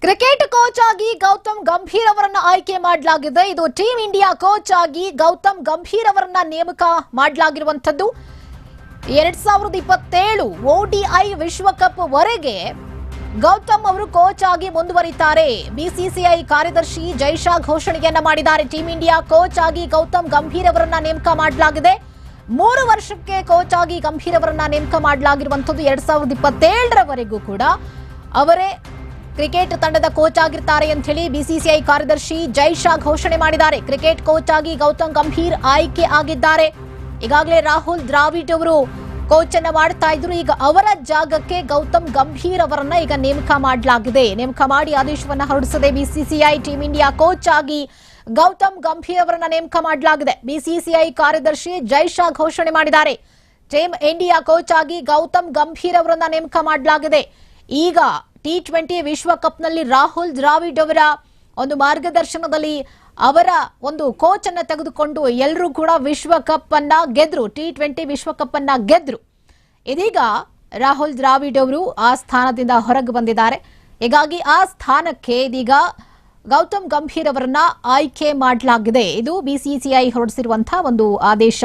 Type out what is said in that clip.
Cricket coach ಆಗಿ ಗೌತಮ್ ಗಂಭೀರ್ ಅವರನ್ನ ಆಯ್ಕೆ ಮಾಡಲಾಗಿದೆ. ಇದು ಟೀಂ ಇಂಡಿಯಾ ಕೋಚ್ ಆಗಿ ಗೌತಮ್ ಗಂಭೀರ್ ಅವರನ್ನ ನೇಮಕ ಮಾಡಲಾಗಿರುವಂತದ್ದು. 2027 ODI ವಿಶ್ವಕಪ್ ವರೆಗೆ ಗೌತಮ್ ಅವರು ಕೋಚ್ ಆಗಿ ಮುಂದುವರಿತಾರೆ. ಬಿಸಿಸಿಐ ಕಾರ್ಯದರ್ಶಿ ಜೈಶಾ ಘೋಷಣೆಯನ್ನ ಮಾಡಿದ್ದಾರೆ. ಟೀಂ ಇಂಡಿಯಾ ಕೋಚ್ ಆಗಿ ಗೌತಮ್ ಗಂಭೀರ್ ಅವರನ್ನ ನೇಮಕ ಮಾಡಲಾಗಿದೆ. 3 ವರ್ಷಕ್ಕೆ ಕೋಚ್ ಆಗಿ ಗಂಭೀರ್ ಅವರನ್ನ ನೇಮಕ ಮಾಡಲಾಗಿರುವಂತದ್ದು. 2027 ಕೂಡ ಅವರೇ ಕ್ರಿಕೆಟ್ ತಂಡದ ಕೋಚ್ ಆಗಿರ್ತಾರೆ ಅಂತ ಹೇಳಿ ಬಿಸಿಸಿಐ ಕಾರ್ಯದರ್ಶಿ ಜೈಶಾ ಘೋಷಣೆ ಮಾಡಿದ್ದಾರೆ. ಕ್ರಿಕೆಟ್ ಕೋಚ್ ಆಗಿ ಗೌತಮ್ ಗಂಭೀರ್ ಆಯ್ಕೆ ಆಗಿದ್ದಾರೆ. ಈಗಾಗಲೇ ರಾಹುಲ್ ದ್ರಾವಿಡ್ ಅವರು ಕೋಚ್ ಅನ್ನ ಮಾಡ್ತಾ ಇದ್ರು. ಈಗ ಅವರ ಜಾಗಕ್ಕೆ ಗೌತಮ್ ಗಂಭೀರ್ ಅವರನ್ನ ಈಗ ನೇಮಕ ಮಾಡಲಾಗಿದೆ. ನೇಮಕ ಮಾಡಿ ಆದೇಶವನ್ನ ಹೊರಡಿಸಿದೆ ಬಿಸಿಸಿಐ. ಟೀಂ ಇಂಡಿಯಾ ಕೋಚ್ ಆಗಿ ಗೌತಮ್ ಗಂಭೀರ್ ಅವರನ್ನ ನೇಮಕ ಮಾಡಲಾಗಿದೆ. ಬಿಸಿಸಿಐ ಕಾರ್ಯದರ್ಶಿ ಜೈಶಾ ಘೋಷಣೆ ಮಾಡಿದ್ದಾರೆ. ಟೀಂ ಇಂಡಿಯಾ ಕೋಚ್ ಆಗಿ ಗೌತಮ್ ಗಂಭೀರ್ ಅವರನ್ನ ನೇಮಕ ಮಾಡಲಾಗಿದೆ. ಈಗ T20 ವಿಶ್ವಕಪ್ನಲ್ಲಿ ರಾಹುಲ್ ದ್ರಾವಿಡ್ ಅವರ ಒಂದು ಮಾರ್ಗದರ್ಶನದಲ್ಲಿ ಅವರ ಒಂದು ಕೋಚ್ ಅನ್ನ ತೆಗೆದುಕೊಂಡು ಎಲ್ಲರೂ ಕೂಡ ವಿಶ್ವಕಪ್ ಅನ್ನ ಗೆದ್ರು. T20 ವಿಶ್ವಕಪ್ ಅನ್ನ ಗೆದ್ರು. ಇದೀಗ ರಾಹುಲ್ ದ್ರಾವಿಡ್ ಅವರು ಆ ಸ್ಥಾನದಿಂದ ಹೊರಗೆ ಬಂದಿದ್ದಾರೆ. ಹೀಗಾಗಿ ಆ ಸ್ಥಾನಕ್ಕೆ ಇದೀಗ ಗೌತಮ್ ಗಂಭೀರ್ ಅವರನ್ನ ಆಯ್ಕೆ ಮಾಡಲಾಗಿದೆ. ಇದು ಬಿಸಿಸಿಐ ಹೊರಡಿಸಿರುವಂತಹ ಒಂದು ಆದೇಶ.